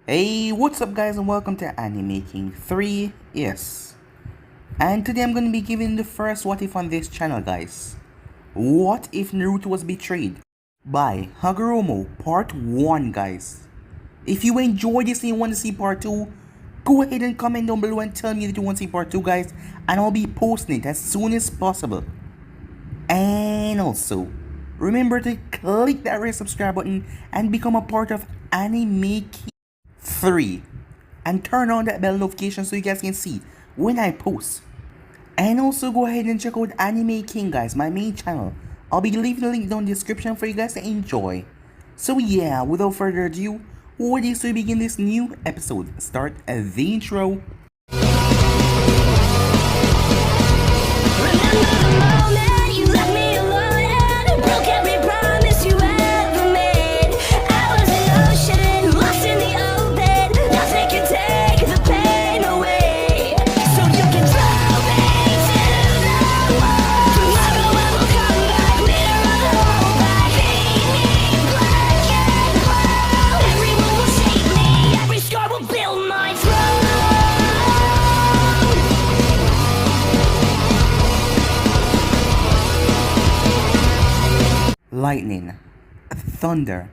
Hey, what's up guys and welcome to Animaking 3. Yes. And today I'm going to be giving the first what if on this channel, guys. What if Naruto was betrayed by Hagoromo part 1, guys. If you enjoyed this and you want to see part 2, go ahead and comment down below and tell me that you want to see part 2, guys, and I'll be posting it as soon as possible. And also, remember to click that red subscribe button and become a part of Animaking 3 and turn on that bell notification so you guys can see when I post. And also go ahead and check out Anime King, guys, my main channel. I'll be leaving the link down in the description for you guys to enjoy. So yeah, without further ado, what is to begin this new episode? Start the intro. Lightning, thunder.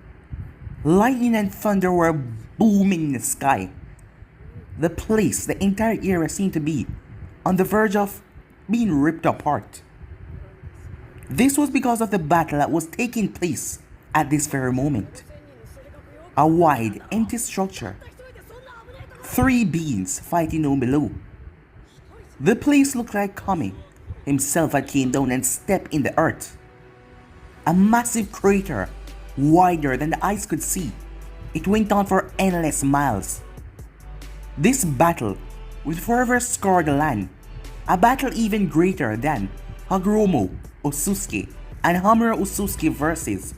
Lightning and thunder were booming in the sky. The place, the entire area seemed to be on the verge of being ripped apart. This was because of the battle that was taking place at this very moment. A wide, empty structure. 3 beings fighting down below. The place looked like Kami himself had came down and stepped in the earth. A massive crater, wider than the eyes could see. It went on for endless miles. This battle would forever scar the land. A battle even greater than Hagoromo Osusuke and Hamura Osusuke versus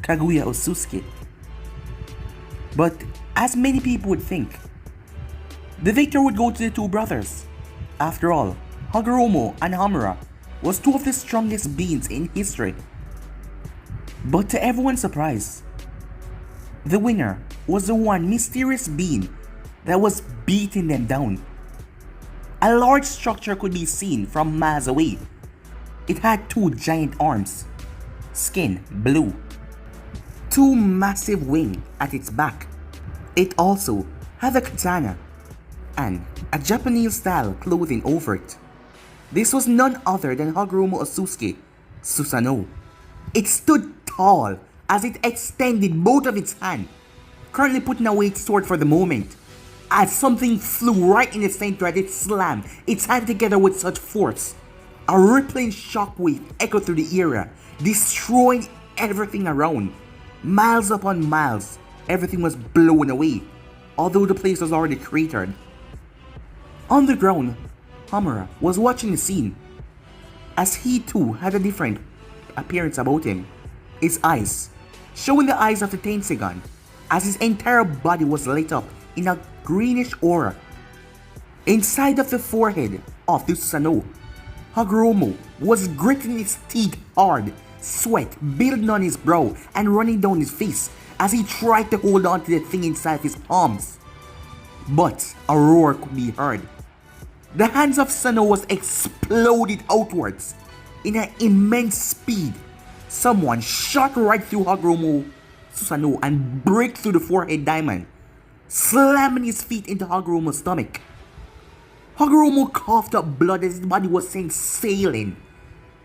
Kaguya Osusuke. But as many people would think, the victor would go to the two brothers. After all, Hagoromo and Hamura was 2 of the strongest beings in history. But to everyone's surprise, the winner was the one mysterious being that was beating them down. A large structure could be seen from miles away. It had 2 giant arms, skin blue, 2 massive wings at its back. It also had a katana and a Japanese style clothing over it. This was none other than Hagoromo Osusuke Susanoo. It stood tall as it extended both of its hands, currently putting away its sword for the moment, as something flew right in the center as it slammed its hand together with such force. A rippling shockwave echoed through the area, destroying everything around. Miles upon miles, everything was blown away, although the place was already cratered. On the ground, Hamura was watching the scene, as he too had a different appearance about him. His eyes, showing the eyes of the Tensegan, as his entire body was lit up in a greenish aura. Inside of the forehead of the Susanoo, Hagoromo was gritting his teeth hard, sweat building on his brow and running down his face as he tried to hold on to the thing inside his palms. But a roar could be heard. The hands of Susanoo was exploded outwards in an immense speed. Someone shot right through Hagoromo Susanoo and break through the forehead diamond, slamming his feet into Hagoromo's stomach. Hagoromo coughed up blood as his body was sent sailing.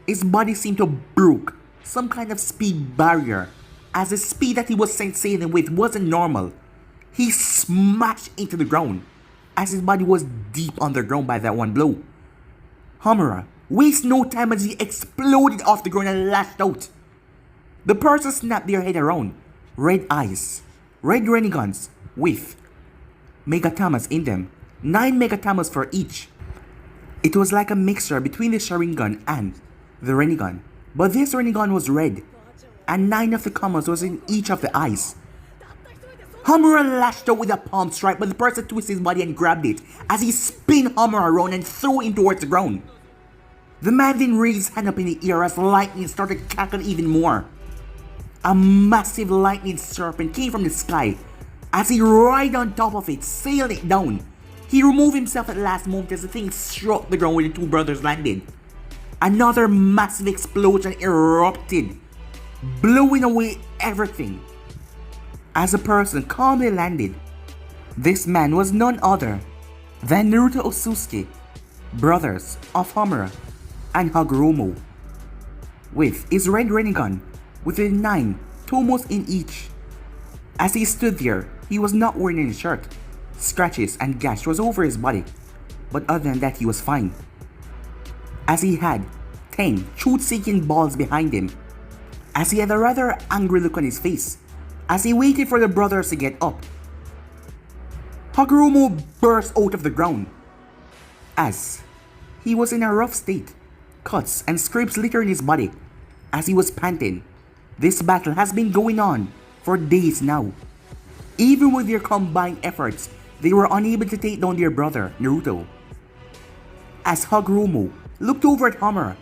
His body seemed to broke some kind of speed barrier, as the speed that he was sent sailing with wasn't normal. He smashed into the ground as his body was deep underground by that one blow. Hamura wasted no time as he exploded off the ground and lashed out. The person snapped their head around. Red eyes, red renegons with megatamas in them, 9 megatamas for each. It was like a mixture between the Sharingan and the Renegon, but this Renegon was red, and 9 of the kamas was in each of the eyes. Hamura lashed out with a palm strike, but the person twisted his body and grabbed it as he spun Hamura around and threw him towards the ground. The man then raised his hand up in the air as lightning started to crackle even more. A massive lightning serpent came from the sky, As he ride on top of it, sailed it down. He removed himself at the last moment as the thing struck the ground where the two brothers landed. Another massive explosion erupted, blowing away everything. As a person calmly landed, this man was none other than Naruto Osusuke, brothers of Homura and Hagoromo, with his red gun with 9 tomos in each. As he stood there, he was not wearing any shirt. Scratches and gash was over his body, but other than that he was fine. As he had 10 truth-seeking balls behind him, as he had a rather angry look on his face, as he waited for the brothers to get up. Hagoromo burst out of the ground, as he was in a rough state, cuts and scrapes littering his body, as he was panting. This battle has been going on for days now. Even with their combined efforts, they were unable to take down their brother, Naruto. As Hagoromo looked over at Homura,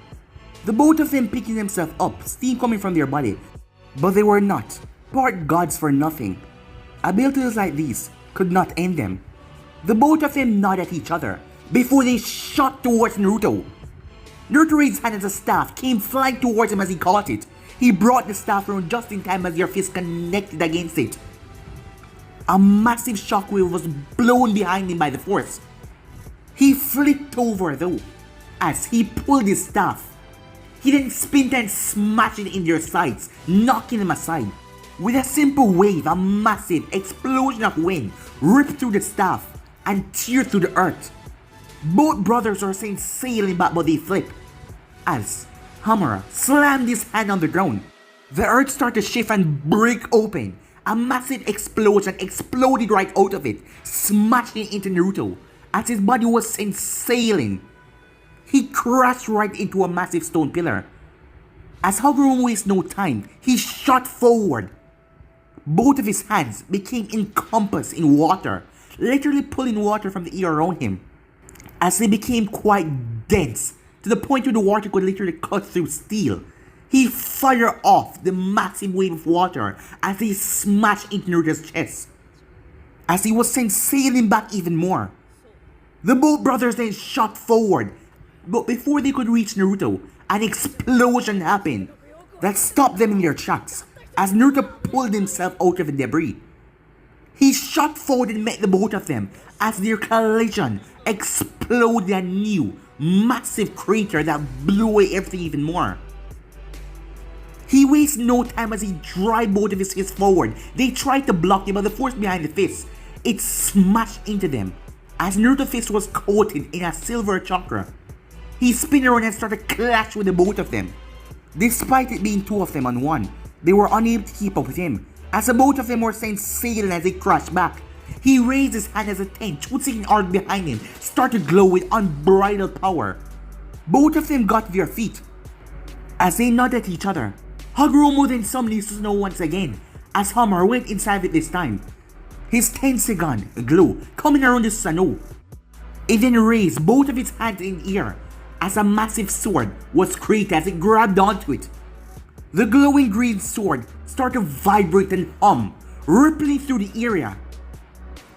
the both of them picking themselves up, steam coming from their body, but they were not part gods for nothing. Abilities like these could not end them. The both of them nodded at each other before they shot towards Naruto. Naruto raised his hand as a staff came flying towards him as he caught it. He brought the staff around just in time as their fists connected against it. A massive shockwave was blown behind him by the force. He flipped over though, as he pulled his staff. He then spun and smashed it in their sides, knocking them aside. With a simple wave, a massive explosion of wind ripped through the staff and teared through the earth. Both brothers were sent sailing back, but they flipped. As Homura slammed his hand on the ground, the earth started to shift and break open. A massive explosion exploded right out of it, smashing into Naruto as his body was sent sailing. He crashed right into a massive stone pillar. As Hagoromo wasted no time, he shot forward. Both of his hands became encompassed in water, literally pulling water from the air around him, as they became quite dense to the point where the water could literally cut through steel. He fired off the massive wave of water as he smashed into Naruto's chest, as he was sent sailing back even more. The both brothers then shot forward, but before they could reach Naruto, an explosion happened that stopped them in their tracks as Naruto pulled himself out of the debris. He shot forward and met the both of them as their collision exploded a new, massive crater that blew away everything even more. He wasted no time as he drive both of his fists forward. They tried to block him, but the force behind the fist, it smashed into them as Naruto's fist was coated in a silver chakra. He spun around and started clash with the both of them. Despite it being two of them on one, they were unable to keep up with him, as the both of them were sent sailing as they crashed back. He raised his hand as a tent, shooting arc behind him, started to glow with unbridled power. Both of them got to their feet. As they nodded at each other, Hagoromo then summoned his Susanoo once again, as Homura went inside it this time. His Tensegan glow coming around the Susanoo. It then raised both of his hands in the air, as a massive sword was created as it grabbed onto it. The glowing green sword started to vibrate and hum, rippling through the area.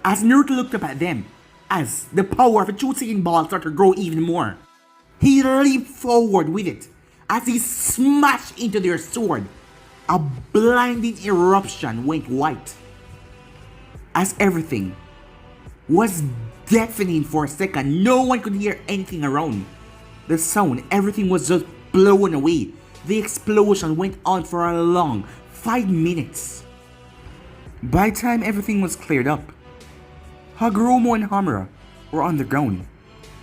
As Naruto looked up at them, as the power of a Chusein ball started to grow even more, he leaped forward with it, as he smashed into their sword. A blinding eruption went white, as everything was deafening for a second. No one could hear anything around. The sound, everything was just blown away. The explosion went on for a long 5 minutes. By the time everything was cleared up, Hagoromo and Homura were on the ground,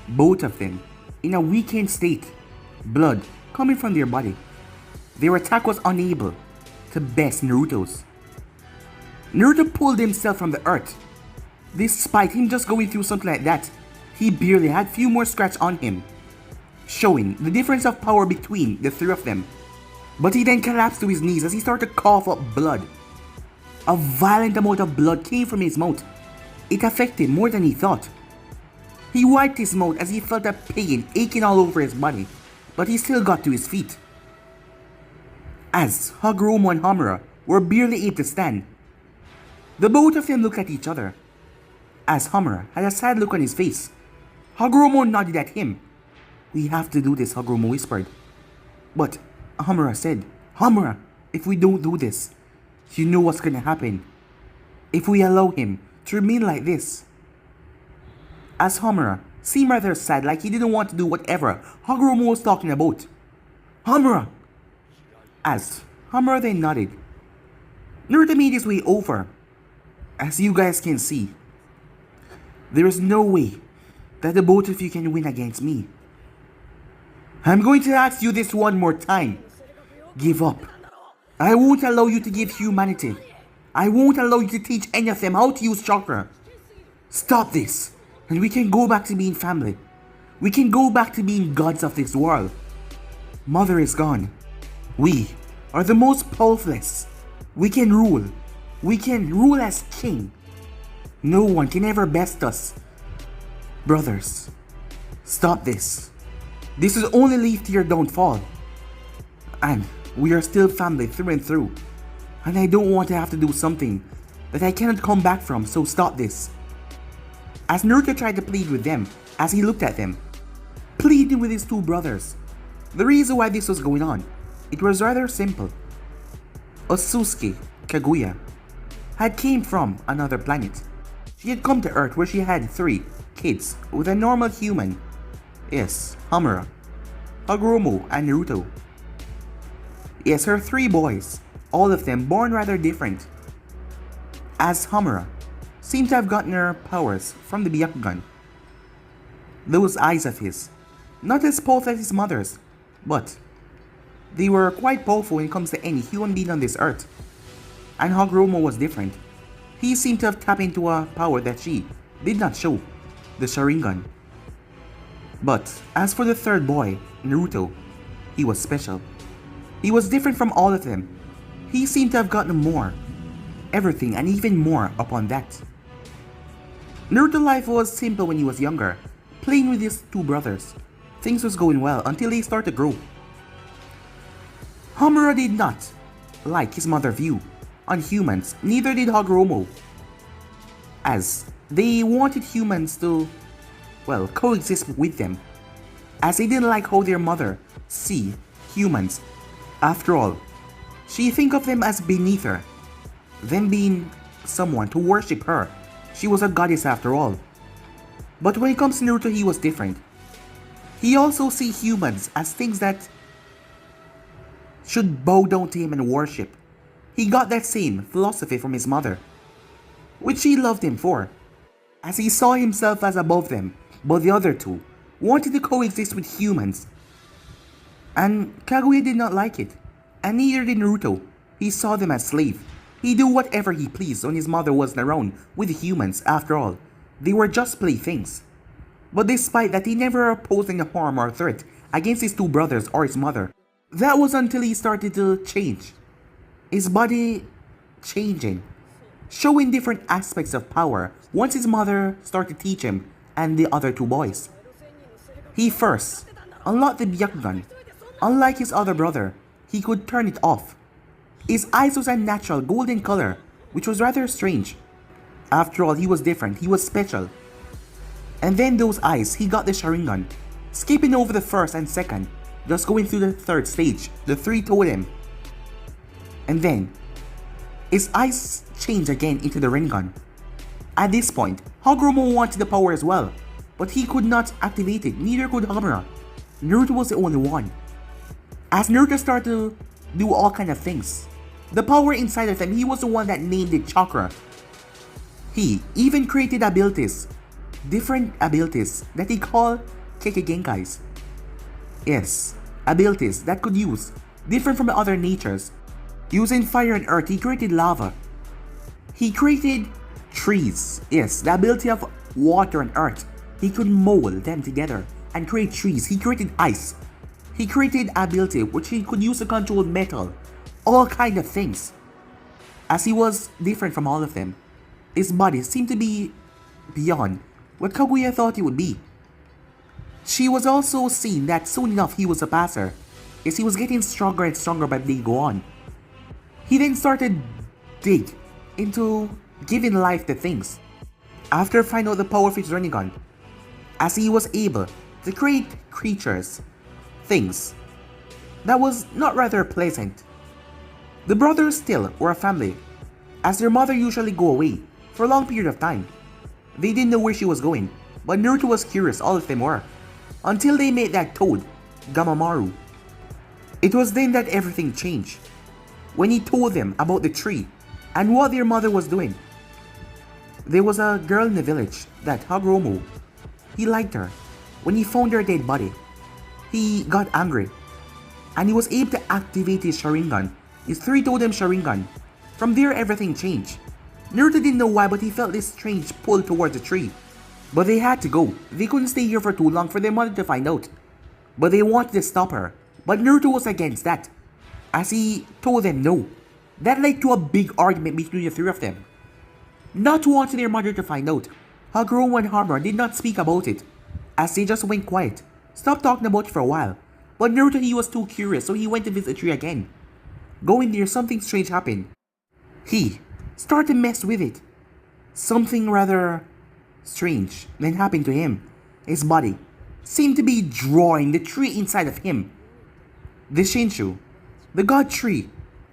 both of them in a weakened state, blood coming from their body. Their attack was unable to best Naruto's. Naruto pulled himself from the earth. Despite him just going through something like that, he barely had few more scratches on him, showing the difference of power between the three of them. But he then collapsed to his knees as he started to cough up blood. A violent amount of blood came from his mouth. It affected more than he thought. He wiped his mouth as he felt a pain aching all over his body, but he still got to his feet. As Hagoromo and Homura were barely able to stand, The both of them looked at each other. As Hamura had a sad look on his face, Hagoromo nodded at him. "We have to do this," Hagoromo whispered. But Hamura said, "Hamura, if we don't do this, you know what's gonna happen. If we allow him to remain like this." As Hamura seemed rather sad, like he didn't want to do whatever Hagoromo was talking about. "Hamura!" As Hamura then nodded, Naruto made his way over. "As you guys can see, there is no way that the both of you can win against me. I'm going to ask you this one more time. Give up. I won't allow you to give humanity. I won't allow you to teach any of them how to use chakra. Stop this, and we can go back to being family. We can go back to being gods of this world. Mother is gone. We are the most powerless. We can rule. We can rule as king. No one can ever best us. Brothers, stop this. This will only lead to your downfall. And we are still family through and through. And I don't want to have to do something that I cannot come back from, so stop this." As Naruto tried to plead with them, as he looked at them, pleading with his two brothers. The reason why this was going on, it was rather simple. Osusuke Kaguya had came from another planet. She had come to Earth where she had 3 kids with a normal human. Yes, Hamura, Hagoromo, and Naruto. Yes, her 3 boys, all of them born rather different. As Hamura seemed to have gotten her powers from the Byakugan. Those eyes of his, not as powerful as his mother's, but they were quite powerful when it comes to any human being on this earth. And Hagoromo was different. He seemed to have tapped into a power that she did not show, the Sharingan. But as for the third boy, Naruto, he was special. He was different from all of them. He seemed to have gotten more, everything and even more upon that. Naruto's life was simple when he was younger, playing with his 2 brothers. Things was going well until they started to grow. Hamura did not like his mother's view on humans, neither did Hagoromo, as they wanted humans to, well, coexist with them, as they didn't like how their mother see humans. After all, she think of them as beneath her, them being someone to worship her. She was a goddess after all. But when it comes to Naruto, he was different. He also see humans as things that should bow down to him and worship. He got that same philosophy from his mother, which she loved him for, as he saw himself as above them, but the other 2 wanted to coexist with humans. And Kaguya did not like it, and neither did Naruto. He saw them as slaves. He do whatever he pleased when his mother wasn't around with the humans. After all, they were just playthings. But despite that, he never opposed any harm or threat against his 2 brothers or his mother. That was until he started to change. His body changing, showing different aspects of power once his mother started to teach him and the other 2 boys. He first unlocked the Byakugan. Unlike his other brother, he could turn it off. His eyes was a natural golden color, which was rather strange. After all, he was different, he was special. And then those eyes, he got the Sharingan, skipping over the first and second, just going through the 3rd stage, the 3 totem. And then, his eyes changed again into the Rinnegan. At this point, Hagoromo wanted the power as well, but he could not activate it, neither could Hamura. Naruto was the only one. As Naruto started to do all kind of things, the power inside of him, he was the one that named it chakra. He even created abilities, different abilities that he called Kekkei Genkais. Yes, abilities that could use, different from the other natures. Using fire and earth, he created lava. He created trees. Yes, the ability of water and earth. He could mold them together and create trees. He created ice. He created ability which he could use to control metal. All kind of things. As he was different from all of them, his body seemed to be beyond what Kaguya thought it would be. She was also seen that soon enough he was a passer, as he was getting stronger and stronger by the day go on. He then started dig into giving life to things. After finding out the power of his Rinnegan, as he was able to create creatures, things, that was not rather pleasant. The brothers still were a family, as their mother usually go away for a long period of time. They didn't know where she was going, but Naruto was curious, all of them were, until they met that toad, Gamamaru. It was then that everything changed, when he told them about the tree and what their mother was doing. There was a girl in the village, that Hagoromo. He liked her. When he found her dead body, he got angry, and he was able to activate his Sharingan, his three-totem Sharingan. From there, everything changed. Naruto didn't know why, but he felt this strange pull towards the tree. But they had to go. They couldn't stay here for too long for their mother to find out. But they wanted to stop her. But Naruto was against that, as he told them no. That led to a big argument between the three of them. Not wanting their mother to find out, Hagoromo and Hamura did not speak about it, as they just went quiet, stopped talking about it for a while. But Naruto, he was too curious, so he went to visit the tree again. Going there, something strange happened. He started to mess with it. Something rather strange then happened to him. His body seemed to be drawing the tree inside of him. The Shinshu, the god tree,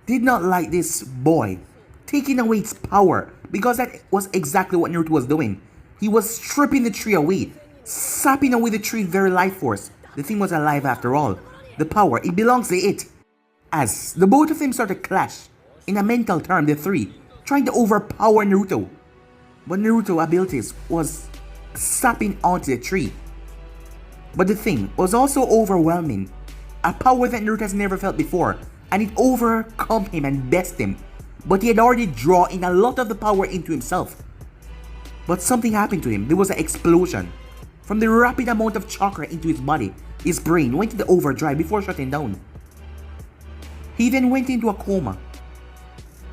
did not like this boy taking away its power, because that was exactly what Naruto was doing. He was stripping the tree away, sapping away the tree's very life force. The thing was alive after all. The power, it belongs to it. As the both of them started to clash, in a mental term, the three, trying to overpower Naruto. But Naruto's abilities was sapping onto the tree. But the thing was also overwhelming. A power that Naruto has never felt before, and it overcome him and bested him. But he had already drawn in a lot of the power into himself. But something happened to him. There was an explosion. From the rapid amount of chakra into his body, his brain went into overdrive before shutting down. He then went into a coma.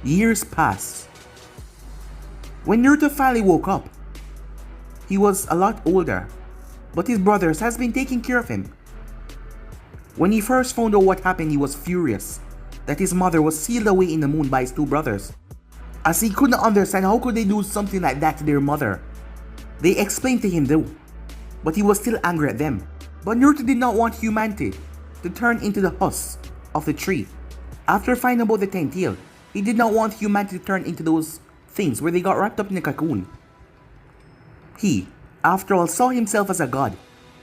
Years passed. When Naruto finally woke up, he was a lot older, but his brothers has been taking care of him. When he first found out what happened, he was furious that his mother was sealed away in the moon by his two brothers, as he couldn't understand how could they do something like that to their mother. They explained to him though, but he was still angry at them. But Naruto did not want humanity to turn into the husk of the tree. After finding about the 10th tail, he did not want humanity to turn into those things where they got wrapped up in a cocoon. He, after all, saw himself as a god,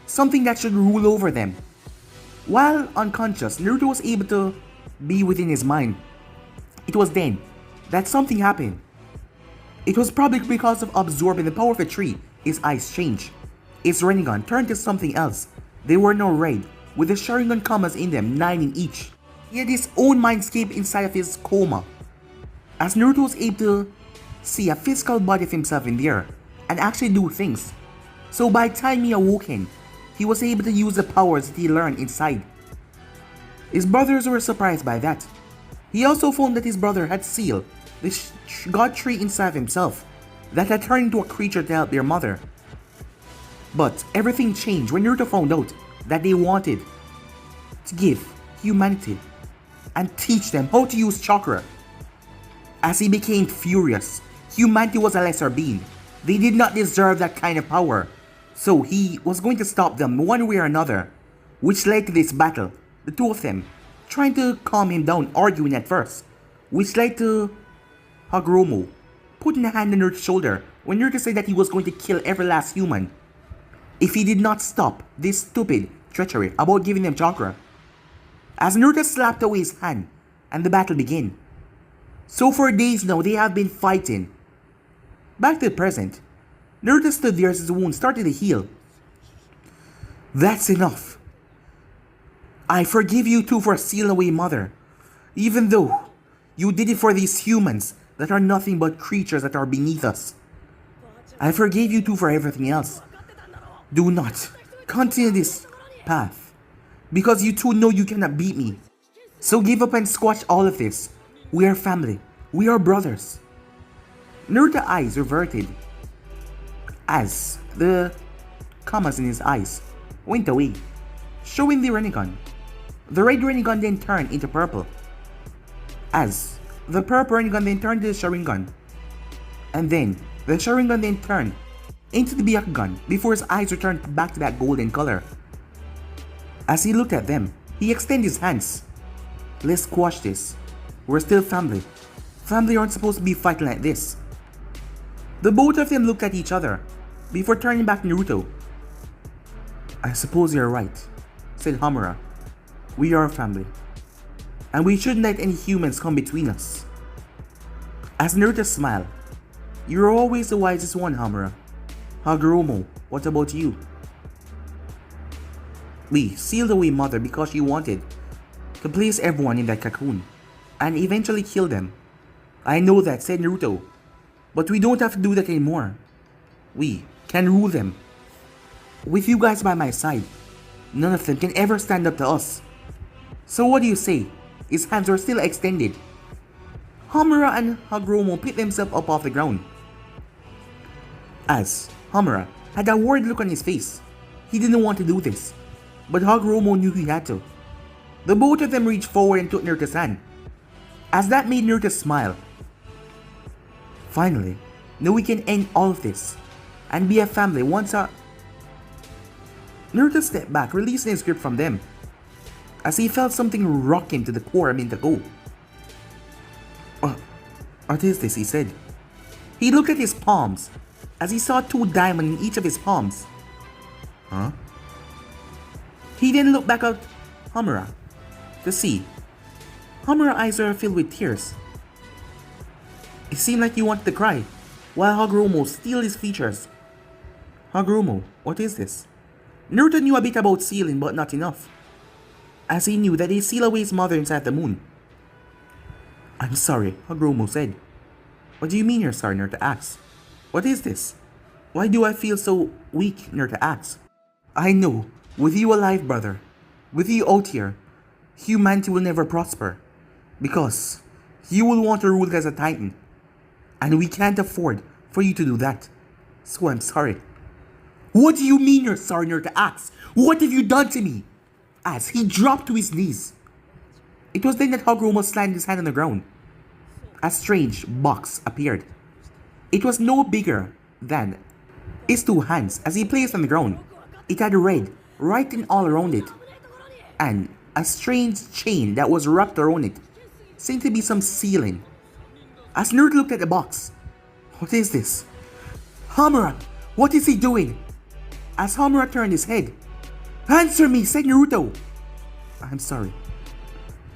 something that should rule over them. While unconscious, Naruto was able to be within his mind. It was then that something happened. It was probably because of absorbing the power of the tree. His eyes changed. His Rinnegan turned to something else. They were now red, with the Sharingan commas in them, 9 in each. He had his own mindscape inside of his coma, as Naruto was able to see a physical body of himself in there, and actually do things. So by the time he awoken, he was able to use the powers that he learned inside. His brothers were surprised by that. He also found that his brother had sealed the god tree inside of himself, that had turned into a creature to help their mother. But everything changed when Naruto found out that they wanted to give humanity and teach them how to use chakra. As he became furious, humanity was a lesser being. They did not deserve that kind of power. So he was going to stop them one way or another, which led to this battle. The two of them trying to calm him down, arguing at first, which led to Hagoromo putting a hand on Naruto's shoulder when Naruto said that he was going to kill every last human if he did not stop this stupid treachery about giving them chakra. As Naruto slapped away his hand and the battle began. So for days now they have been fighting. Back to the present, Naruto stood there as his wound started to heal. That's enough. I forgive you two for sealing away mother, even though you did it for these humans that are nothing but creatures that are beneath us. I forgave you two for everything else. Do not continue this path, because you two know you cannot beat me. So give up and squash all of this. We are family. We are brothers. Naruto's eyes reverted as the commas in his eyes went away, showing the Rinnegan. The red Rinnegan then turned into purple, as the purple Rinnegan then turned to the Sharingan. And then, the Sharingan then turned into the Byakugan before his eyes returned back to that golden color. As he looked at them, he extended his hands. Let's squash this. We're still family. Family aren't supposed to be fighting like this. The both of them looked at each other before turning back to Naruto. I suppose you're right, said Hamura. We are family, and we shouldn't let any humans come between us. As Naruto smiled, you're always the wisest one, Hamura. Hagoromo, what about you? We sealed away Mother because she wanted to place everyone in that cocoon and eventually kill them. I know that, said Naruto, but we don't have to do that anymore. We can rule them. With you guys by my side, none of them can ever stand up to us. So what do you say? His hands were still extended. Hamura and Hagoromo picked themselves up off the ground. As Hamura had a worried look on his face, he didn't want to do this, but Hagoromo knew he had to. The both of them reached forward and took Naruto's hand, as that made Naruto smile. Finally, now we can end all of this and be a family once our... Naruto stepped back, releasing his grip from them, as he felt something rock him to the core a minute ago. What is this? He said. He looked at his palms, as he saw 2 diamonds in each of his palms. Huh? He then looked back at Hamura to see. Hamura's eyes were filled with tears. It seemed like he wanted to cry, while Hagoromo steeled his features. Hagoromo, what is this? Naruto knew a bit about sealing, but not enough, as he knew that he sealed away his mother inside the moon. I'm sorry, Hagoromo said. What do you mean you're sorry? Naruto asked. What is this? Why do I feel so weak? Naruto asked. I know, with you alive, brother, with you out here, humanity will never prosper, because you will want to rule as a titan, and we can't afford for you to do that. So I'm sorry. What do you mean you're sorry? Naruto asked. What have you done to me? As he dropped to his knees. It was then that Hagoromo slammed his hand on the ground. A strange box appeared. It was no bigger than his 2 hands as he placed on the ground. It had red writing all around it, and a strange chain that was wrapped around it. Seemed to be some sealing. As Naruto looked at the box, what is this? Hamura, what is he doing? As Hamura turned his head, answer me, said Naruto. I'm sorry.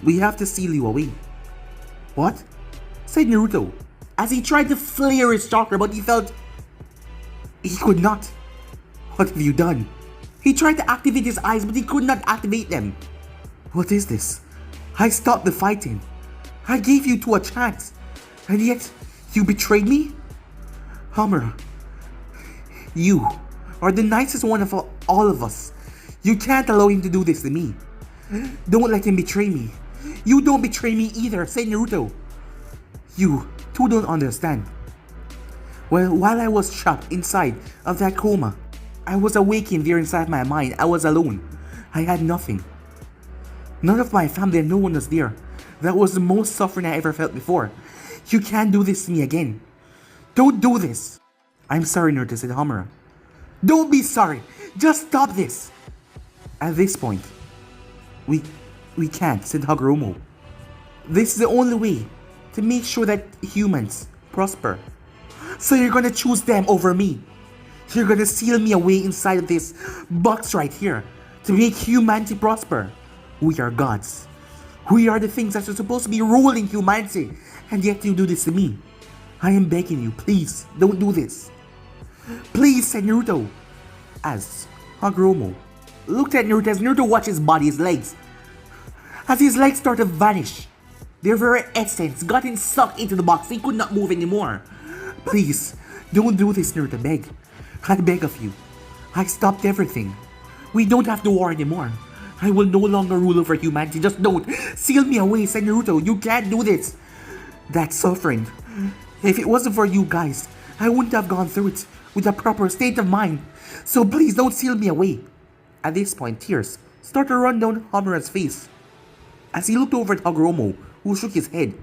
We have to seal you away. What? Said Naruto, as he tried to flare his chakra, but he felt he could not. What have you done? He tried to activate his eyes, but he could not activate them. What is this? I stopped the fighting. I gave you 2 a chance, and yet you betrayed me? Hamura, you are the nicest one of all of us. You can't allow him to do this to me. Don't let him betray me. You don't betray me either, said Naruto. You two don't understand. Well, while I was trapped inside of that coma, I was awakened there inside my mind. I was alone. I had nothing. None of my family and no one was there. That was the most suffering I ever felt before. You can't do this to me again. Don't do this. I'm sorry, Naruto, said Hamura. Don't be sorry. Just stop this. At this point, we can't, said Hagoromo. This is the only way to make sure that humans prosper. So you're gonna choose them over me. You're gonna seal me away inside of this box right here to make humanity prosper. We are gods. We are the things that are supposed to be ruling humanity, and yet you do this to me. I am begging you, please, don't do this. Please, said Naruto. As Hagoromo looked at Naruto as Naruto watched his body, his legs. As his legs started to vanish, their very essence got sucked into the box. He could not move anymore. Please, don't do this, Naruto, beg. I beg of you. I stopped everything. We don't have to war anymore. I will no longer rule over humanity. Just don't. Seal me away, said Naruto. You can't do this. That suffering. If it wasn't for you guys, I wouldn't have gone through it with a proper state of mind. So please don't seal me away. At this point, tears started to run down Hamura's face as he looked over at Hagoromo, who shook his head.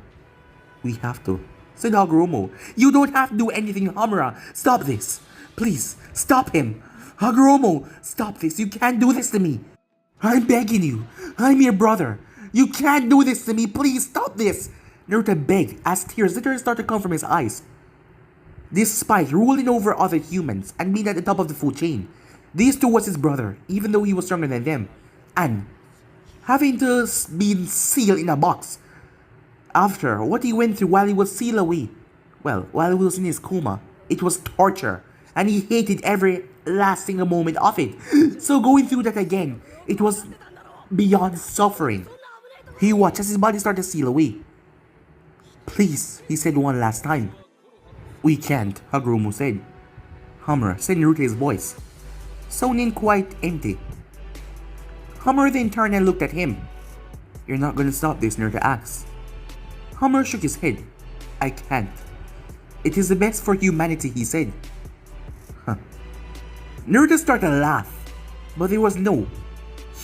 We have to, said Hagoromo. You don't have to do anything, Hamura. Stop this. Please, stop him. Hagoromo, stop this. You can't do this to me. I'm begging you. I'm your brother. You can't do this to me. Please stop this. Naruto begged as tears literally started to come from his eyes. Despite ruling over other humans and being at the top of the food chain, these two was his brother, even though he was stronger than them. And having to be sealed in a box after what he went through while he was sealed away, well, while he was in his coma, it was torture. And he hated every last single moment of it. So going through that again, it was beyond suffering. He watched as his body started to seal away. Please, he said one last time. We can't, Hagoromo said. Hamura said Naruto's voice, sounding quite empty. Hamura then turned and looked at him. You're not gonna stop this, Naruto asked. Hamura shook his head. I can't. It is the best for humanity, he said. Naruto started to laugh, but there was no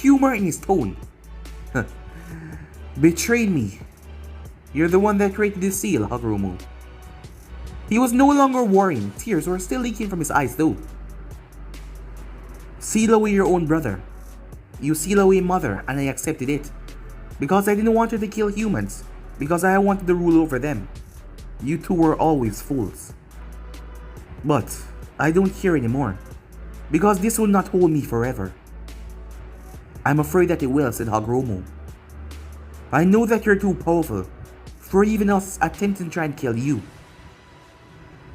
humor in his tone. Betrayed me. You're the one that created this seal, Hagoromo. He was no longer worrying. Tears were still leaking from his eyes though. Seal away your own brother. You seal away mother, and I accepted it. Because I didn't want her to kill humans. Because I wanted to rule over them. You two were always fools. But I don't care anymore. Because this will not hold me forever. I'm afraid that it will, said Hagoromo. I know that you're too powerful for even us attempting to try and kill you.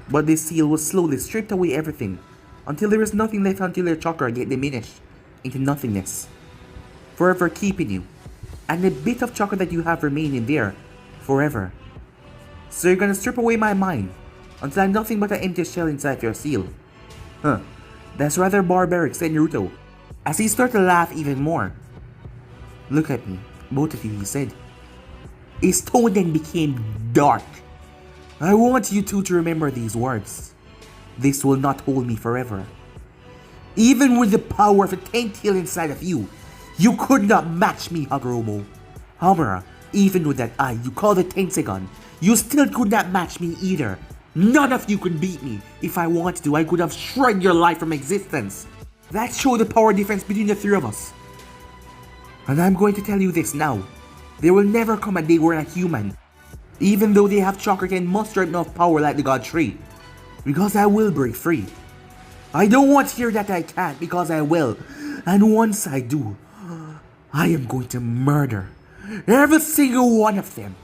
But this seal will slowly strip away everything until there is nothing left, until your chakra get diminished into nothingness, forever keeping you, and the bit of chakra that you have remaining there forever. So you're gonna strip away my mind until I'm nothing but an empty shell inside your seal. That's rather barbaric, said Naruto, as he started to laugh even more. Look at me, both of you, he said. His tone then became dark. I want you two to remember these words. This will not hold me forever. Even with the power of a 10th tail inside of you, you could not match me, Hagoromo. Hamura, even with that eye you call the Tensegon, you still could not match me either. None of you could beat me. If I wanted to, I could have shredded your life from existence. That showed the power difference between the three of us. And I'm going to tell you this now. There will never come a day where a human, even though they have chakra, can muster enough power like the God Tree. Because I will break free. I don't want to hear that I can't, because I will. And once I do, I am going to murder every single one of them.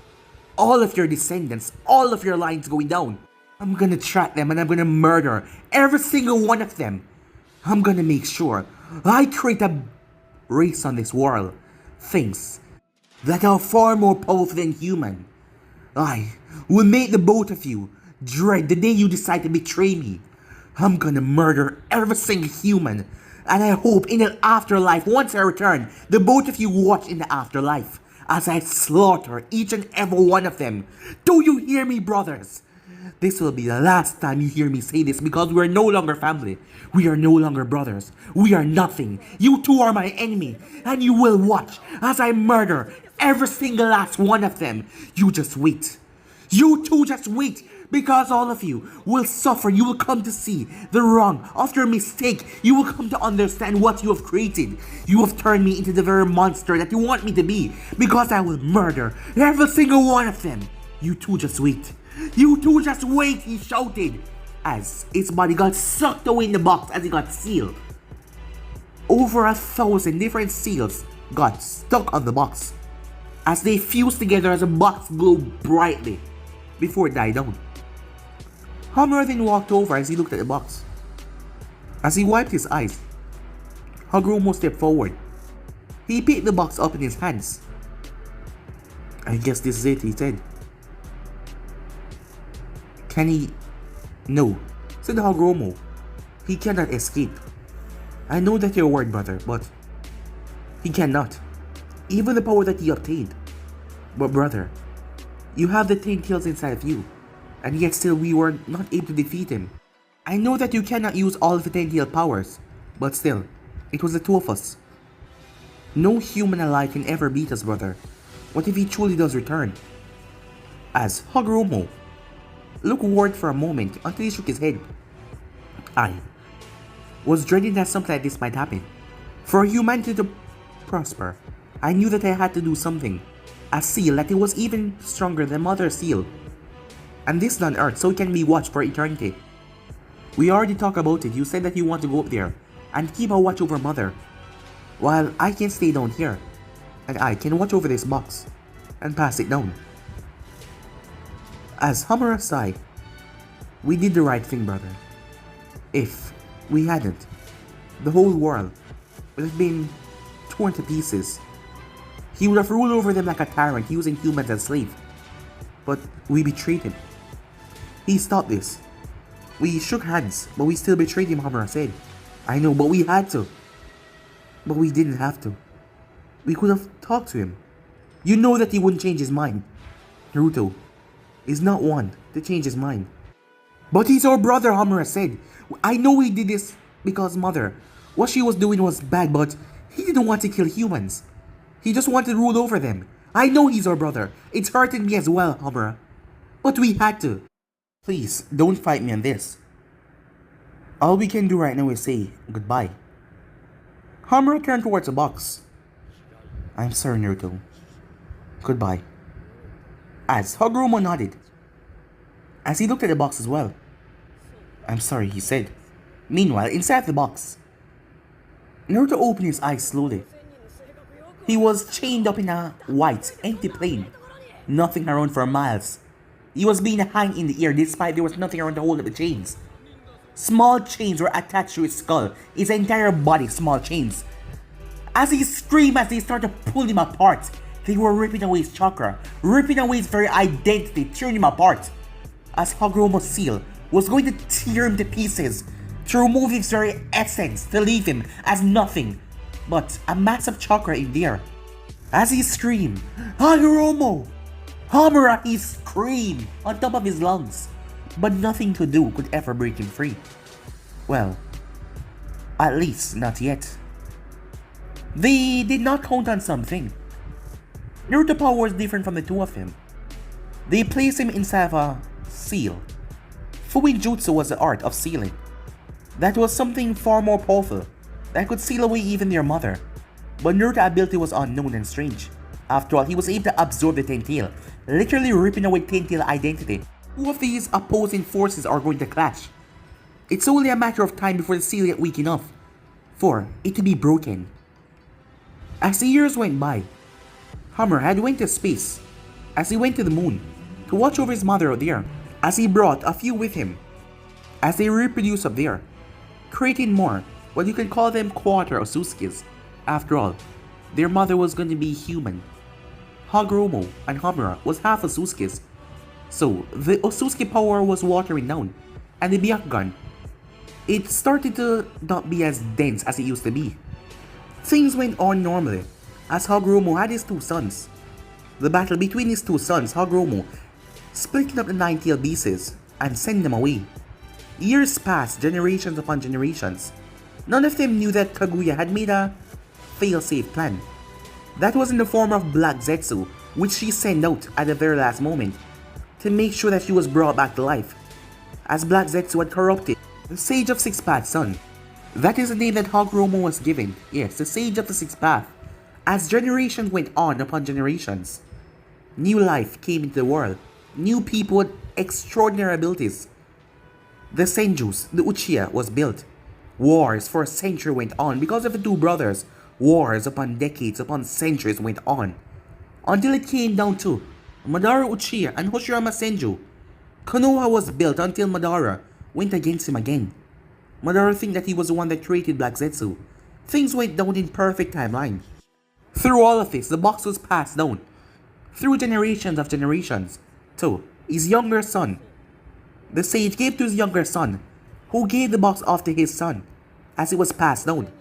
All of your descendants, all of your lines going down. I'm gonna track them and I'm gonna murder every single one of them. I'm gonna make sure I create a race on this world. Things that are far more powerful than human. I will make the both of you dread the day you decide to betray me. I'm gonna murder every single human. And I hope in the afterlife, once I return, the both of you watch in the afterlife as I slaughter each and every one of them. Do you hear me, brothers? This will be the last time you hear me say this, because we are no longer family. We are no longer brothers. We are nothing. You two are my enemy, and you will watch as I murder every single last one of them. You just wait. You two just wait, because all of you will suffer. You will come to see the wrong of your mistake. You will come to understand what you have created. You have turned me into the very monster that you want me to be, because I will murder every single one of them. You two just wait. You two just wait, he shouted, as his body got sucked away in the box as it got sealed. Over 1,000 different seals got stuck on the box as they fused together as the box glowed brightly before it died down. Hamura then walked over as he looked at the box. As he wiped his eyes, Hagoromo stepped forward. He picked the box up in his hands. I guess this is it, he said. Can he? No, said Hagoromo. He cannot escape. I know that you're worried, brother, but he cannot. Even the power that he obtained. But brother, you have the 10 tails inside of you, and yet still we were not able to defeat him. I know that you cannot use all of the 10 tail powers, but still, it was the two of us. No human alive can ever beat us, brother. What if he truly does return? As Hagoromo looked worried for a moment until he shook his head. I was dreading that something like this might happen. For humanity to prosper, I knew that I had to do something. A seal that it was even stronger than Mother Seal. And this is on Earth, so it can be watched for eternity. We already talked about it. You said that you want to go up there and keep a watch over Mother, while I can stay down here, and I can watch over this box and pass it down. As Hamura sighed, we did the right thing, brother. If we hadn't, the whole world would have been torn to pieces. He would have ruled over them like a tyrant, using humans as slaves. But we betrayed him. He stopped this. We shook hands, but we still betrayed him, Hamura said. I know, but we had to. But we didn't have to. We could have talked to him. You know that he wouldn't change his mind. Naruto is not one to change his mind. But he's our brother, Hamura said. I know he did this because Mother, what she was doing was bad, but he didn't want to kill humans. He just wanted to rule over them. I know he's our brother. It's hurting me as well, Hamura. But we had to. Please, don't fight me on this. All we can do right now is say goodbye. Hamura turned towards the box. I'm sorry, Naruto. Goodbye. As Hagoromo nodded, as he looked at the box as well. I'm sorry, he said. Meanwhile, inside the box, Naruto opened his eyes slowly. He was chained up in a white, empty plane. Nothing around for miles. He was being hung in the air despite there was nothing around to hold up the chains. Small chains were attached to his skull, his entire body small chains. As he screamed as they started to pull him apart, they were ripping away his chakra, ripping away his very identity, tearing him apart. As Hagoromo's seal was going to tear him to pieces, to remove his very essence, to leave him as nothing but a massive chakra in there. As he screamed, Hagoromo! Hamura, he screamed on top of his lungs, but nothing to do could ever break him free. Well, at least not yet. They did not count on something. Naruto's power was different from the two of them. They placed him inside of a seal. Fuin Jutsu was the art of sealing. That was something far more powerful that could seal away even their mother. But Naruto's ability was unknown and strange. After all, he was able to absorb the Ten-Tail, literally ripping away Ten-Tail identity. Two of these opposing forces are going to clash. It's only a matter of time before the seal gets weak enough for it to be broken. As the years went by, Hamura had went to space, as he went to the moon, to watch over his mother out there, as he brought a few with him, as they reproduced up there, creating more, well, you can call them quarter Osutsuki's. After all, their mother was going to be human. Hagoromo and Hamura was half Osutsuki's, so the Osutsuki power was watering down, and the Byakugan, it started to not be as dense as it used to be. Things went on normally, as Hagoromo had his two sons. The battle between his two sons, Hagoromo, splitting up the nine-tailed beasts and sending them away. Years passed, generations upon generations. None of them knew that Kaguya had made a fail-safe plan. That was in the form of Black Zetsu, which she sent out at the very last moment to make sure that she was brought back to life, as Black Zetsu had corrupted the Sage of Six Paths' son. That is the name that Hagoromo was given, yes, the Sage of the Sixth Path. As generations went on upon generations, new life came into the world, new people with extraordinary abilities. The Senjus, the Uchiha, was built. Wars for a century went on because of the two brothers. Wars upon decades upon centuries went on, until it came down to Madara Uchiha and Hoshirama Senju. Konoha was built until Madara went against him again. Madara think that he was the one that created Black Zetsu. Things went down in perfect timeline. Through all of this, the box was passed down, through generations of generations, to his younger son. The sage gave to his younger son, who gave the box off to his son. As it was passed down,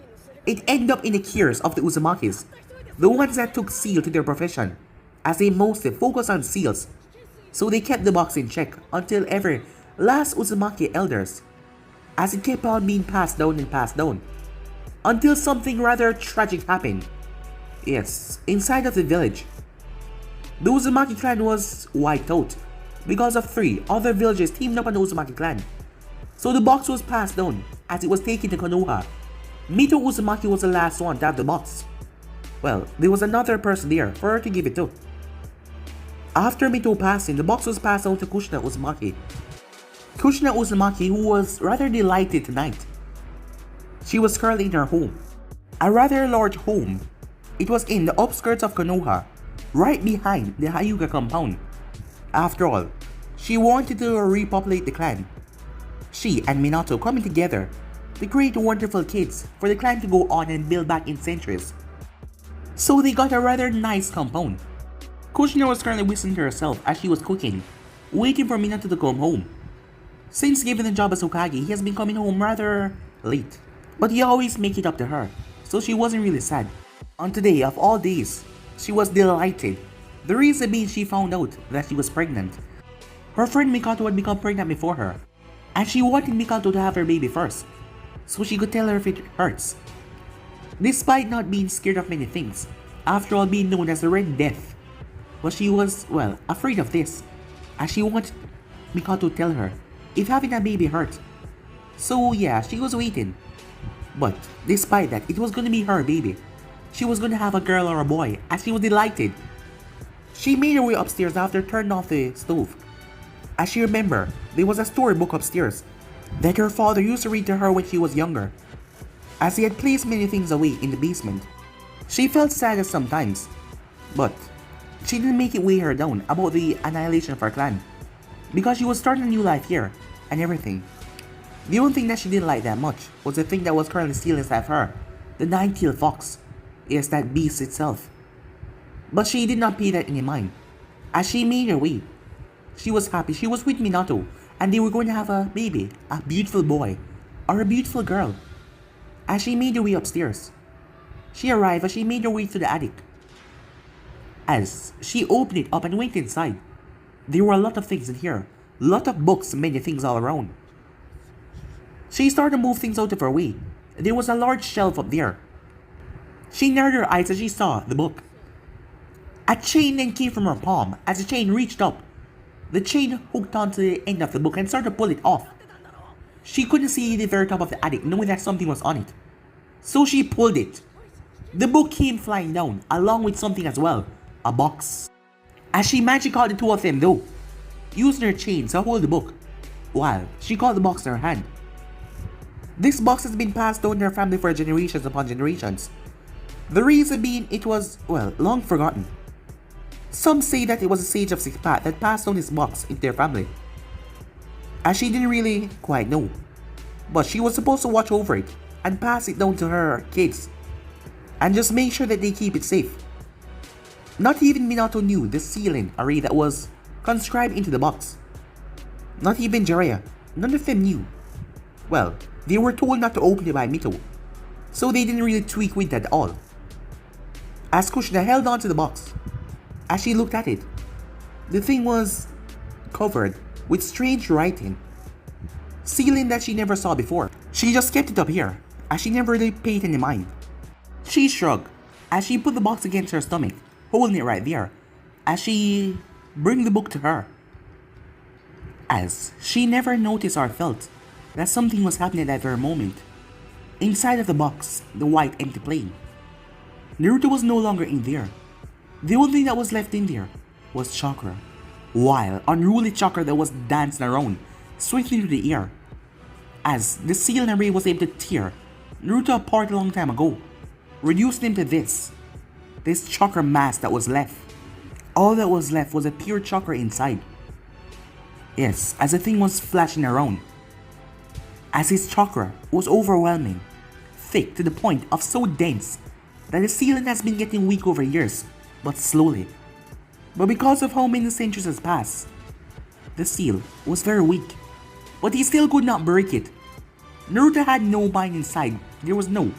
it ended up in the cares of the Uzumakis, the ones that took seal to their profession, as they mostly focused on seals. So they kept the box in check until every last Uzumaki elders, as it kept on being passed down and passed down, until something rather tragic happened. Yes, inside of the village, the Uzumaki clan was wiped out. because of 3 other villagers teamed up on the Uzumaki clan. So the box was passed down as it was taken to Konoha. Mito Uzumaki was the last one to have the box. Well, there was another person there for her to give it to. After Mito passing, the box was passed on to Kushina Uzumaki. Kushina Uzumaki, who was rather delighted tonight. She was currently in her home. A rather large home. It was in the outskirts of Konoha, right behind the Hyuga compound. After all, she wanted to repopulate the clan. She and Minato coming together to create wonderful kids for the clan to go on and build back in centuries. So they got a rather nice compound. Kushina was currently whistling to herself as she was cooking, waiting for Minato to come home. Since given the job as Hokage, he has been coming home rather late, but he always make it up to her, so she wasn't really sad. On today of all days, she was delighted. The reason being she found out that she was pregnant. Her friend Mikato had become pregnant before her, and she wanted Mikato to have her baby first, so she could tell her if it hurts. Despite not being scared of many things, after all being known as the Red Death, but she was, well, afraid of this, as she wanted Mikato to tell her if having a baby hurt. So yeah, she was waiting. But despite that, it was gonna be her baby. She was gonna have a girl or a boy, as she was delighted. She made her way upstairs after turning off the stove. As she remembered, there was a storybook upstairs that her father used to read to her when she was younger, as he had placed many things away in the basement. She felt sad sometimes, but she didn't make it weigh her down about the annihilation of her clan, because she was starting a new life here, and everything. The only thing that she didn't like that much was the thing that was currently stealing inside of her, the 9-tailed fox. Yes, that beast itself. But she did not pay that any mind. As she made her way, she was happy. She was with Minato, and they were going to have a baby, a beautiful boy, or a beautiful girl. As she made her way upstairs, she arrived as she made her way to the attic. As she opened it up and went inside, there were a lot of things in here. Lot of books and many things all around. She started to move things out of her way. There was a large shelf up there. She narrowed her eyes as she saw the book. A chain then came from her palm. As the chain reached up, the chain hooked onto the end of the book and started to pull it off. She couldn't see the very top of the attic, knowing that something was on it. So she pulled it. The book came flying down, along with something as well, a box. As she magic caught the two of them though, using her chain to hold the book, while she caught the box in her hand. This box has been passed down in her family for generations upon generations. The reason being it was, well, long forgotten. Some say that it was a sage of Six Paths that passed down this box into their family, as she didn't really quite know, but she was supposed to watch over it and pass it down to her kids, and just make sure that they keep it safe. Not even Minato knew the sealing array that was conscribed into the box. Not even Jiraiya, none of them knew. Well, they were told not to open it by Mito, so they didn't really tweak with that at all. As Kushina held on to the box, as she looked at it, the thing was covered with strange writing, sealing that she never saw before. She just kept it up here, as she never really paid any mind. She shrugged, as she put the box against her stomach, holding it right there, as she bring the book to her. As she never noticed or felt that something was happening at that very moment. Inside of the box, the white empty plane, Naruto was no longer in there. The only thing that was left in there was chakra. While unruly chakra that was dancing around, swiftly through the air. As the seal array was able to tear Naruto apart a long time ago, reducing him to this chakra mass that was left. All that was left was a pure chakra inside. Yes, as the thing was flashing around. As his chakra was overwhelming, thick to the point of so dense that the sealing has been getting weak over years, but slowly. But because of how many centuries has passed, the seal was very weak, but he still could not break it. Naruto had no mind inside. There was no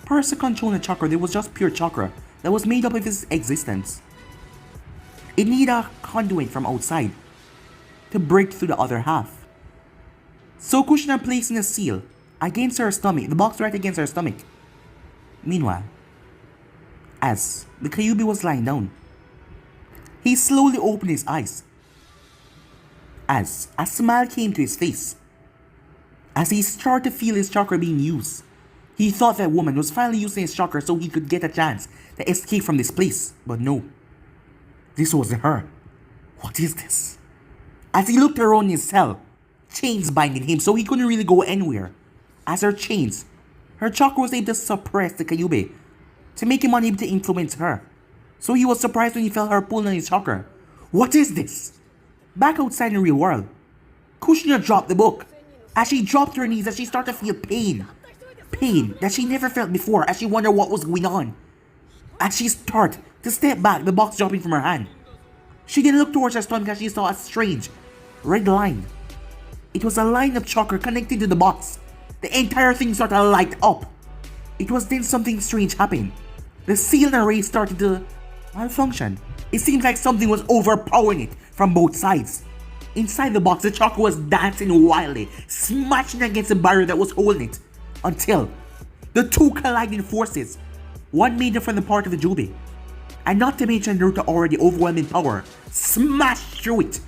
person controlling the chakra. There was just pure chakra that was made up of his existence. It needed a conduit from outside to break through the other half. So Kushina placing a seal against her stomach, the box right against her stomach. Meanwhile, as the Kyuubi was lying down, he slowly opened his eyes. as a smile came to his face. As he started to feel his chakra being used, he thought that woman was finally using his chakra so he could get a chance to escape from this place. But no, this wasn't her. What is this? As he looked around his cell, chains binding him so he couldn't really go anywhere. As her chains, her chakra was able to suppress the Kyuubi to make him unable to influence her. So he was surprised when he felt her pulling on his chakra. What is this? Back outside in the real world, Kushina dropped the book. As she dropped to her knees, as she started to feel pain. Pain that she never felt before as she wondered what was going on. As she started to step back, the box dropping from her hand. She didn't look towards her stomach as she saw a strange red line. It was a line of chakra connected to the box. The entire thing started to light up. It was then something strange happened. The seal array started to malfunction. It seemed like something was overpowering it from both sides. Inside the box, the chakra was dancing wildly, smashing against the barrier that was holding it. Until the two colliding forces, one made it from the part of the Kyuubi, and not to mention Naruto already overwhelming power, smashed through it.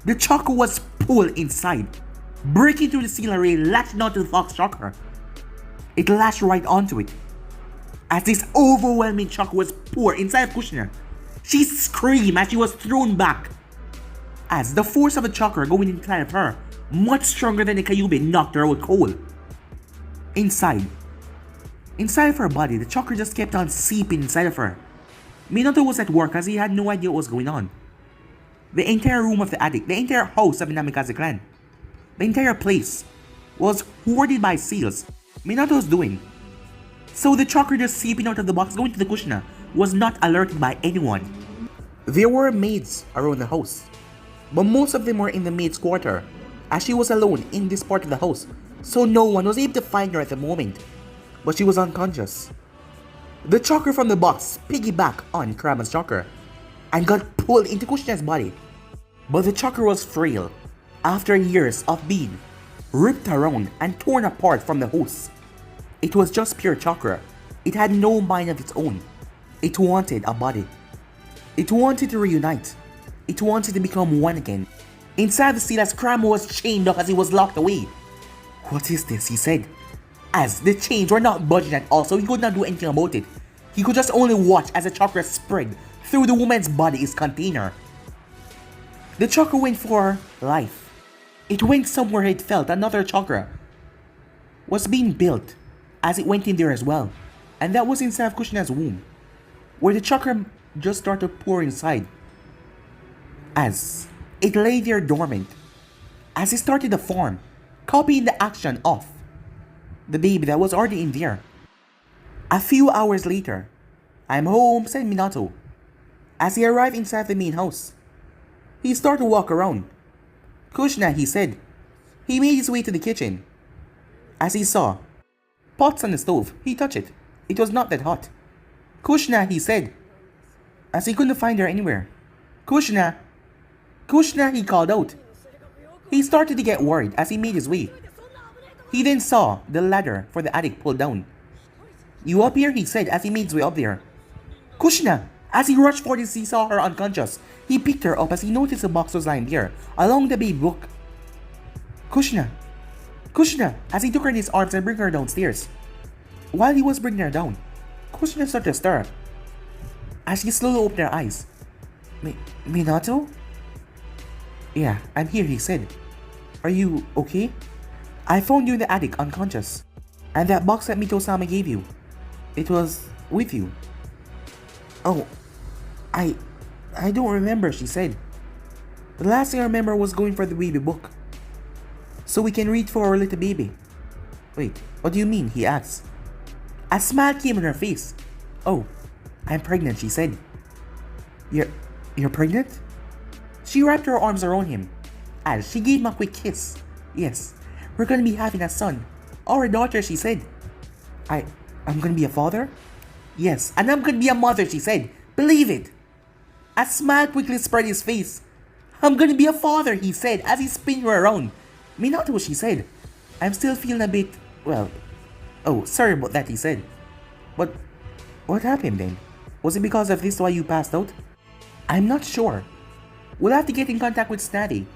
The chakra was pulled inside, breaking through the seal array, latching onto the fox chakra. It lashed right onto it. As this overwhelming chakra was poured inside of Kushina, she screamed as she was thrown back. As the force of the chakra going inside of her, much stronger than the Kyuubi, knocked her out cold. Inside of her body, the chakra just kept on seeping inside of her. Minato was at work as he had no idea what was going on. The entire room of the attic, the entire house of the Namikaze clan, the entire place was hoarded by seals. Minato was doing. So the chakra just seeping out of the box going to the Kushina was not alerted by anyone. There were maids around the house, but most of them were in the maid's quarter, as she was alone in this part of the house, so no one was able to find her at the moment, but she was unconscious. The chakra from the box piggybacked on Kurama's chakra and got pulled into Kushina's body, but the chakra was frail after years of being ripped around and torn apart from the host. It was just pure chakra. It had no mind of its own. It wanted a body. It wanted to reunite. It wanted to become one again. Inside the seal as Kurama was chained up as he was locked away. What is this? He said. As the chains were not budging at all, so he could not do anything about it. He could just only watch as the chakra spread through the woman's body's container. The chakra went for life. It went somewhere it felt another chakra was being built as it went in there as well. And that was inside of Kushina's womb, where the chakra just started to pour inside. As it lay there dormant, as it started to form, copying the action of the baby that was already in there. A few hours later, "I'm home," said Minato. As he arrived inside the main house, he started to walk around. "Kushina," he said. He made his way to the kitchen. As he saw pots on the stove, he touched it. It was not that hot. "Kushina," he said, as he couldn't find her anywhere. "Kushina! Kushina," he called out. He started to get worried as he made his way. He then saw the ladder for the attic pulled down. "You up here?" he said as he made his way up there. "Kushina!" As he rushed forward as he saw her unconscious, he picked her up as he noticed the box was lying there, along the baby book. "Kushina! Kushina!" As he took her in his arms and bring her downstairs. While he was bringing her down, Kushina started to stir. As she slowly opened her eyes. Minato? "Yeah, I'm here," he said. "Are you okay? I found you in the attic unconscious. And that box that Mito-sama gave you, it was with you." "Oh, I don't remember," she said. "The last thing I remember was going for the baby book, so we can read for our little baby." "Wait, what do you mean?" he asked. A smile came on her face. "Oh, I'm pregnant," she said. You're pregnant?" She wrapped her arms around him as she gave him a quick kiss. "Yes, we're gonna be having a son, or a daughter," she said. I'm gonna be a father?" "Yes, and I'm gonna be a mother," she said. "Believe it." A smile quickly spread his face. "I'm gonna be a father," he said as he spun her around. "Minato," she said. "I'm still feeling a bit, well, oh, sorry about that," he said. "But what happened then? Was it because of this why you passed out?" "I'm not sure. We'll have to get in contact with Snaddy.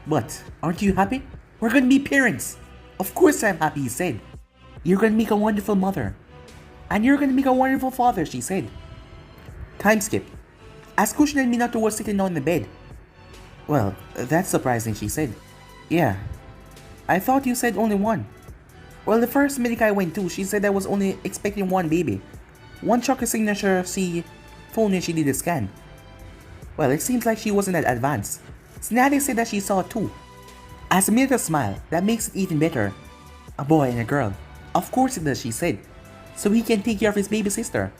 But aren't you happy? We're gonna be parents. Of course I'm happy, he said. You're gonna make a wonderful mother. And you're gonna make a wonderful father, she said. Time skip. As Kushina and Minato were sitting on the bed. Well, that's surprising, she said. Yeah. I thought you said only one. Well, the first medic I went to, she said I was only expecting one baby. One chakra signature she phoned when she did the scan. Well, it seems like she wasn't that advanced. Tsunade said that she saw two. As Minato smiled, that makes it even better. A boy and a girl. Of course it does, she said. So he can take care of his baby sister.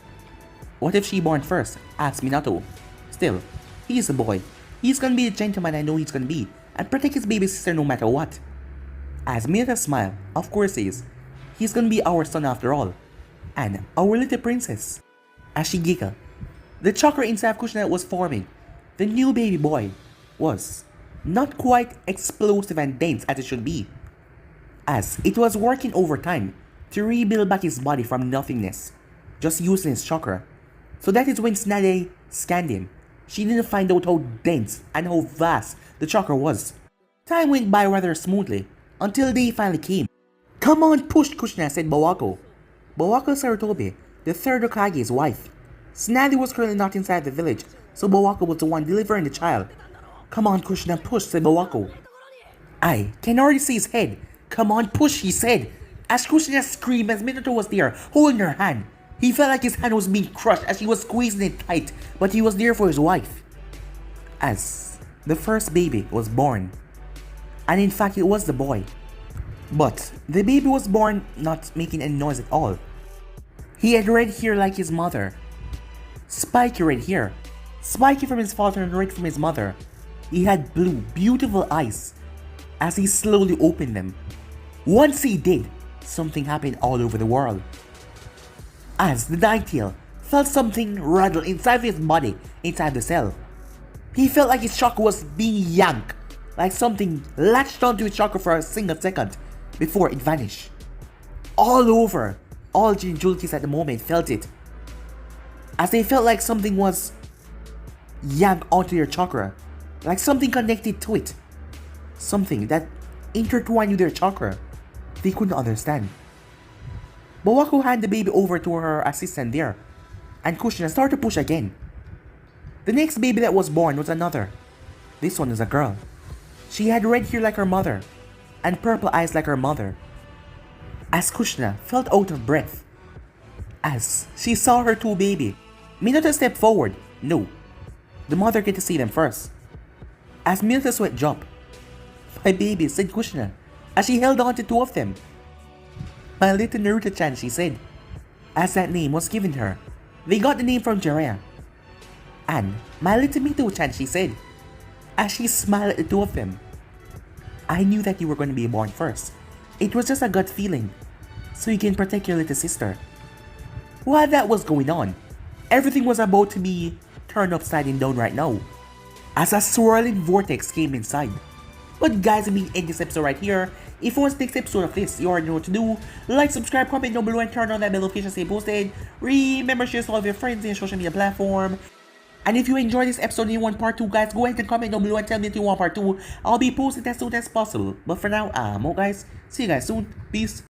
What if she born first? Asked Minato. Still, he's a boy. He's gonna be the gentleman I know he's gonna be, and protect his baby sister no matter what. As Minato smiled, of course he is. He's gonna be our son after all. And our little princess. As she giggled, the chakra inside Kushina was forming. The new baby boy was not quite explosive and dense as it should be, as it was working overtime to rebuild back his body from nothingness, just using his chakra. So that is when Tsunade scanned him. She didn't find out how dense and how vast the chakra was. Time went by rather smoothly, until day finally came. Come on, push, Kushina, said Bawako. Bawako Sarutobi, the third Hokage's wife. Tsunade was currently not inside the village, so Bawako was the one delivering the child. Come on, Kushina, push, said Bawako. I can already see his head. Come on, push, he said. As Kushina screamed as Minato was there, holding her hand. He felt like his hand was being crushed as she was squeezing it tight, but he was there for his wife. As the first baby was born. And in fact, it was the boy. But the baby was born not making any noise at all. He had red hair like his mother. Spiky red hair. Spiky from his father and red from his mother. He had blue, beautiful eyes. As he slowly opened them. Once he did, something happened all over the world. As the Ninetale felt something rattle inside his body, inside the cell. He felt like his chakra was being yanked, like something latched onto his chakra for a single second before it vanished. All over, all Jinjulkis at the moment felt it. As they felt like something was yanked onto their chakra, like something connected to it. Something that intertwined with their chakra. They couldn't understand. Bawako handed the baby over to her assistant there, and Kushina started to push again. The next baby that was born was another. This one was a girl. She had red hair like her mother, and purple eyes like her mother. As Kushina felt out of breath, as she saw her two baby, Minato stepped forward. No, the mother get to see them first. As Minato's sweat dropped, my baby, said Kushina, as she held on to two of them. My little Naruto-chan, she said, as that name was given to her. They got the name from Jiraiya. And my little Mito-chan, she said, as she smiled at the two of them. I knew that you were going to be born first. It was just a gut feeling, so you can protect your little sister. While that was going on, everything was about to be turned upside down right now, as a swirling vortex came inside. But guys, I'm going to end this episode right here. If you want the next episode of this, you already know what to do. Like, subscribe, comment down below, and turn on that bell notification to stay posted. Remember, share this with all of your friends in your social media platform. And if you enjoyed this episode and you want part 2, guys, go ahead and comment down below and tell me if you want part 2. I'll be posting as soon as possible. But for now, I'm out, guys. See you guys soon. Peace.